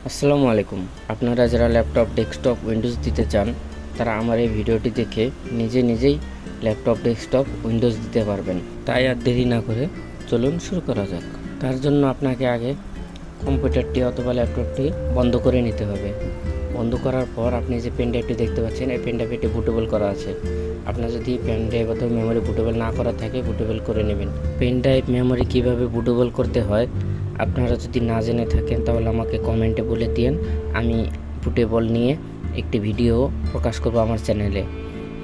আসসালামু আলাইকুম। আপনারা যারা ল্যাপটপ, ডেস্কটপ, উইন্ডোজ দিতে চান তারা আমার এই ভিডিওটি দেখে নিজেই ল্যাপটপ, ডেস্কটপ, উইন্ডোজ দিতে পারবেন। তাই আর দেরি না করে চলুন শুরু করা যাক। তার জন্য আপনাকে আগে কম্পিউটারটি অথবা ল্যাপটপটি বন্ধ করে নিতে হবে। বন্ধ করার পর আপনি যে পেন ড্রাইভটি দেখতে পাচ্ছেন, এই পেন ড্রাইভটি বুটেবল করা আছে। আপনার যদি পেন ড্রাইভ অথবা মেমোরি বুটেবল না করা থাকে, বুটেবল করে নেবেন। পেন ড্রাইভ, মেমোরি কীভাবে বুটেবল করতে হয় আপনারা যদি না জেনে থাকেন তাহলে আমাকে কমেন্টে বলে দিন। আমি বুটেবল নিয়ে একটি ভিডিও প্রকাশ করব আমার চ্যানেলে।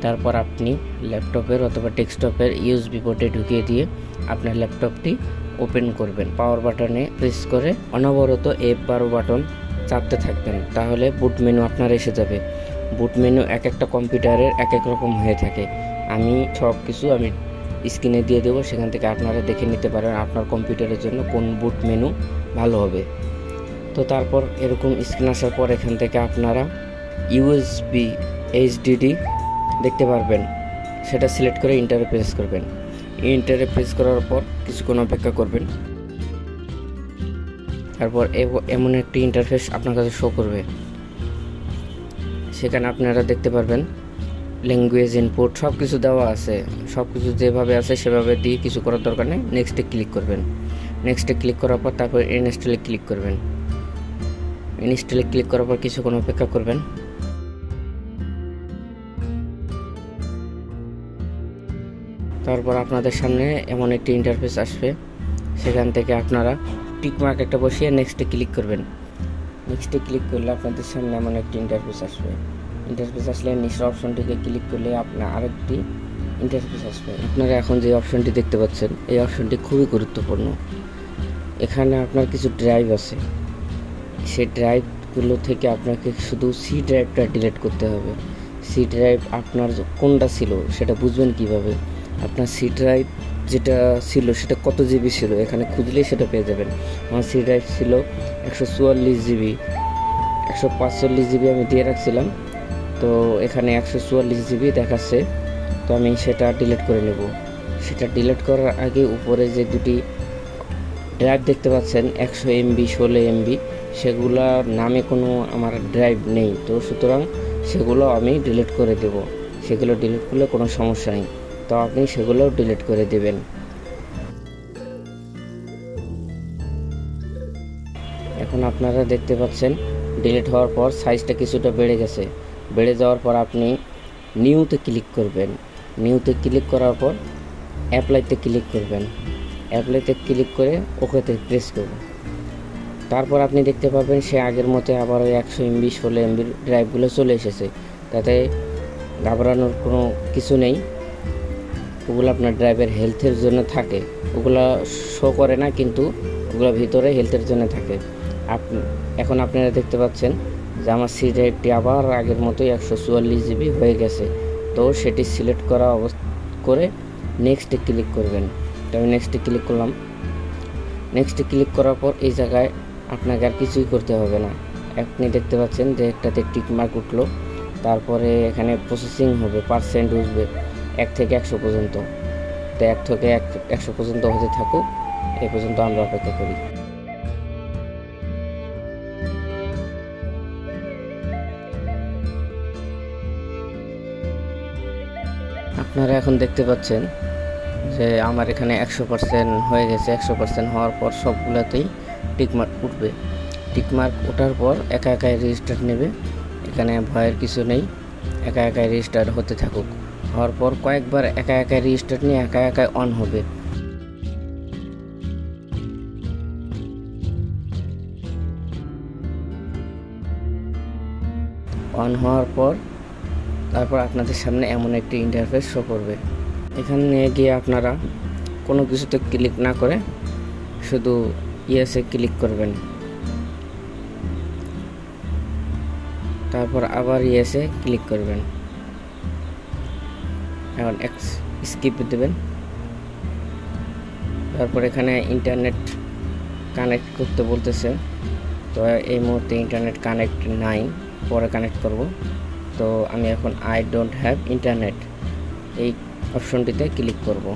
তারপর আপনি ল্যাপটপের অথবা ডেস্কটপের ইউএসবি পোর্টে ঢুকিয়ে দিয়ে আপনার ল্যাপটপটি ওপেন করবেন। পাওয়ার বাটনে প্রেস করে অনবরত F12 বাটন চাপতে থাকবেন, তাহলে বুট মেনু আপনার এসে যাবে। বুট মেনু এক একটা কম্পিউটারের এক এক রকম হয়ে থাকে। আমি সব কিছু স্ক্রিনে দিয়ে দেবো, সেখান থেকে আপনারা দেখে নিতে পারেন আপনার কম্পিউটারের জন্য কোন বুট মেনু ভালো হবে। তো তারপর এরকম স্ক্রিন আসার পর এখান থেকে আপনারা ইউএসবি এইচডিডি দেখতে পারবেন, সেটা সিলেক্ট করে ইন্টারে প্রেস করবেন। ইন্টারে প্রেস করার পর কিছুক্ষণ অপেক্ষা করবেন। তারপর এমন একটি ইন্টারফেস আপনার কাছে শো করবে। সেখানে আপনারা দেখতে পারবেন ল্যাঙ্গুয়েজ ইনপুট সব কিছু দেওয়া আছে। সব কিছু যেভাবে আছে সেভাবে দিয়ে কিছু করার দরকার নেই। নেক্সটে ক্লিক করবেন। নেক্সটে ক্লিক করার পর তারপর ইনস্টলে ক্লিক করবেন। ইনস্টলে ক্লিক করার পর কিছুক্ষণ অপেক্ষা করবেন। তারপর আপনাদের সামনে এমন একটি ইন্টারফেস আসবে। সেখান থেকে আপনারা টিকমার্ক একটা বসিয়ে নেক্সটে ক্লিক করবেন। নেক্সটে ক্লিক করলে আপনাদের সামনে এমন একটি ইন্টারফেস আসবে। ইন্টারফেস আসলে নিচের অপশনটিকে ক্লিক করলে আপনার আরেকটি ইন্টারফেস আসবে। আপনারা এখন যে অপশনটি দেখতে পাচ্ছেন, এই অপশনটি খুবই গুরুত্বপূর্ণ। এখানে আপনার কিছু ড্রাইভ আছে। সেই ড্রাইভগুলো থেকে আপনাকে শুধু সি ড্রাইভটা ডিলিট করতে হবে। সি ড্রাইভ আপনার কোনটা ছিল সেটা বুঝবেন কিভাবে? আপনার সি ড্রাইভ যেটা ছিল সেটা কত জিবি ছিল, এখানে খুঁজলেই সেটা পেয়ে যাবেন। আমার সি ড্রাইভ ছিল 144 জিবি। 145 জিবি আমি দিয়ে রাখছিলাম, তো এখানে 144 জিবি দেখাচ্ছে। তো আমি সেটা ডিলিট করে নেব। সেটা ডিলিট করার আগে উপরে যে দুটি ড্রাইভ দেখতে পাচ্ছেন 100 MB 16 MB, সেগুলোর নামে কোনো আমার ড্রাইভ নেই, তো সুতরাং সেগুলো আমি ডিলিট করে দেব। সেগুলো ডিলিট করলে কোনো সমস্যা নেই, তো আপনি সেগুলো ডিলিট করে দেবেন। এখন আপনারা দেখতে পাচ্ছেন ডিলিট হওয়ার পর সাইজটা কিছুটা বেড়ে গেছে। বেড়ে যাওয়ার পর আপনি নিউতে ক্লিক করবেন। নিউতে ক্লিক করার পর অ্যাপ্লাইতে ক্লিক করবেন। অ্যাপ্লাইতে ক্লিক করে ওকেতে প্রেস করবেন। তারপর আপনি দেখতে পাবেন সে আগের মতো আবার ওই 100 MB 16 MB ড্রাইভগুলো চলে এসেছে। তাতে ঘাবড়ানোর কোনো কিছু নেই। ওগুলো আপনার ড্রাইভের হেলথের জন্য থাকে। ওগুলো শো করে না, কিন্তু ওগুলো ভিতরে হেলথের জন্য থাকে। এখন আপনারা দেখতে পাচ্ছেন যে আমার সি ড্রাইভটি আবার আগের মতোই 144 জিবি হয়ে গেছে। তো সেটি সিলেক্ট করা করে নেক্সটে ক্লিক করবেন। তো আমি নেক্সটে ক্লিক করলাম। নেক্সটে ক্লিক করার পর এই জায়গায় আপনাকে আর কিছুই করতে হবে না। আপনি দেখতে পাচ্ছেন যে একটাতে টিক মার্ক উঠলো। তারপরে এখানে প্রসেসিং হবে, পার্সেন্ট উঠবে 1 থেকে 100 পর্যন্ত। তো 1 থেকে 100 পর্যন্ত হতে থাকুক, এই পর্যন্ত আমরা অপেক্ষা করি। আপনারা এখন দেখতে পাচ্ছেন যে আমার এখানে 100% হয়ে গেছে। 100% হওয়ার পর সবগুলোতেই টিকমার্ক উঠবে। টিকমার্ক ওঠার পর একা একাই রেজিস্টার নেবে। এখানে ভয়ের কিছু নেই, একা একাই রেজিস্টার হতে থাকুক। হওয়ার পর কয়েকবার একা একাই রেজিস্টার নিয়ে একা একাই অন হবে। অন হওয়ার পর তারপর আপনাদের সামনে এমন একটি ইন্টারফেস শো করবে। এখানে গিয়ে আপনারা কোনো কিছুতে ক্লিক না করে শুধু ইয়েসে ক্লিক করবেন। তারপর আবার ইয়েসে ক্লিক করবেন। এখন স্কিপ দেবেন। তারপর এখানে ইন্টারনেট কানেক্ট করতে বলতেছে, তো এই মুহূর্তে ইন্টারনেট কানেক্ট নাই, পরে কানেক্ট করব। তো আমি এখন আই ডোন্ট হ্যাভ ইন্টারনেট এই অপশনটিতে ক্লিক করব।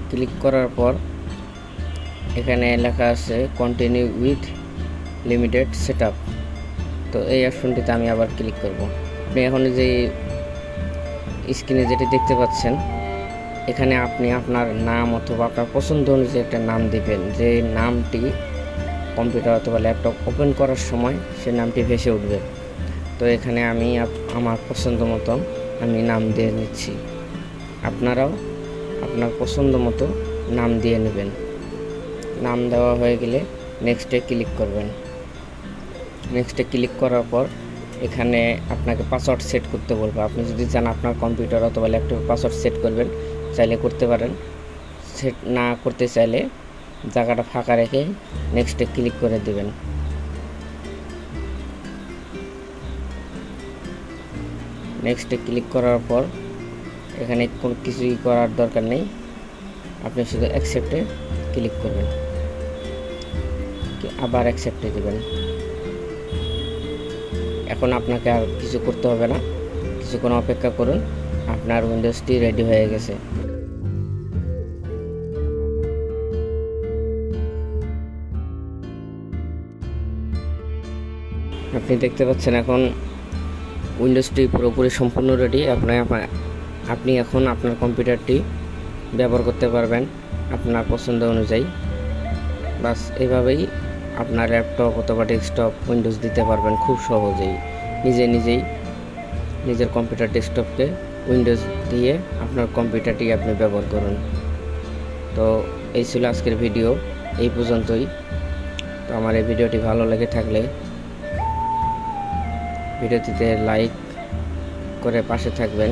ক্লিক করার পর এখানে লেখা আছে কন্টিনিউ উইথ লিমিটেড সেটআপ। তো এই অপশনটিতে আমি আবার ক্লিক করব। আপনি এখন যে স্ক্রিনে যেটি দেখতে পাচ্ছেন, এখানে আপনি আপনার নাম অথবা আপনার পছন্দ অনুযায়ী একটা নাম দিবেন, যে নামটি কম্পিউটার অথবা ল্যাপটপ ওপেন করার সময় সে নামটি ভেসে উঠবে। তো এখানে আমি আমার পছন্দ মতো আমি নাম দিয়ে নিচ্ছি। আপনারাও আপনার পছন্দ মতো নাম দিয়ে নেবেন। নাম দেওয়া হয়ে গেলে নেক্সটে ক্লিক করবেন। নেক্সটে ক্লিক করার পর এখানে আপনাকে পাসওয়ার্ড সেট করতে বলবে। আপনি যদি চান আপনার কম্পিউটার অথবা ল্যাপটপে পাসওয়ার্ড সেট করবেন, চাইলে করতে পারেন। সেট না করতে চাইলে জায়গাটা ফাঁকা রেখে নেক্সটে ক্লিক করে দেবেন। নেক্সটে ক্লিক করার পর এখানে কোনো কিছুই করার দরকার নেই, আপনি শুধু অ্যাকসেপ্টে ক্লিক করবেন, আবার অ্যাকসেপ্টে দেবেন। এখন আপনাকে আর কিছু করতে হবে না, কিছুক্ষণ অপেক্ষা করুন, আপনার উইন্ডোজটি রেডি হয়ে গেছে। আপনি দেখতে পাচ্ছেন এখন উইন্ডোজটি পুরোপুরি সম্পূর্ণ রেডি। আপনি এখন আপনার কম্পিউটারটি ব্যবহার করতে পারবেন আপনার পছন্দ অনুযায়ী। বাস এইভাবেই আপনার ল্যাপটপ অথবা ডেস্কটপ উইন্ডোজ দিতে পারবেন খুব সহজেই। নিজেই নিজের কম্পিউটার ডেস্কটপকে উইন্ডোজ দিয়ে আপনার কম্পিউটারটি আপনি ব্যবহার করুন। তো এই ছিল আজকের ভিডিও, এই পর্যন্তই। তো আমার এই ভিডিওটি ভালো লেগে থাকলে ভিডিওটিতে লাইক করে পাশে থাকবেন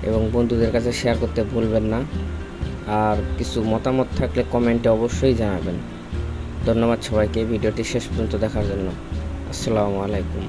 এবং বন্ধুদের কাছে শেয়ার করতে ভুলবেন না। আর কিছু মতামত থাকলে কমেন্টে অবশ্যই জানাবেন। ধন্যবাদ সবাইকে ভিডিওটি শেষ পর্যন্ত দেখার জন্য। আসসালামু আলাইকুম।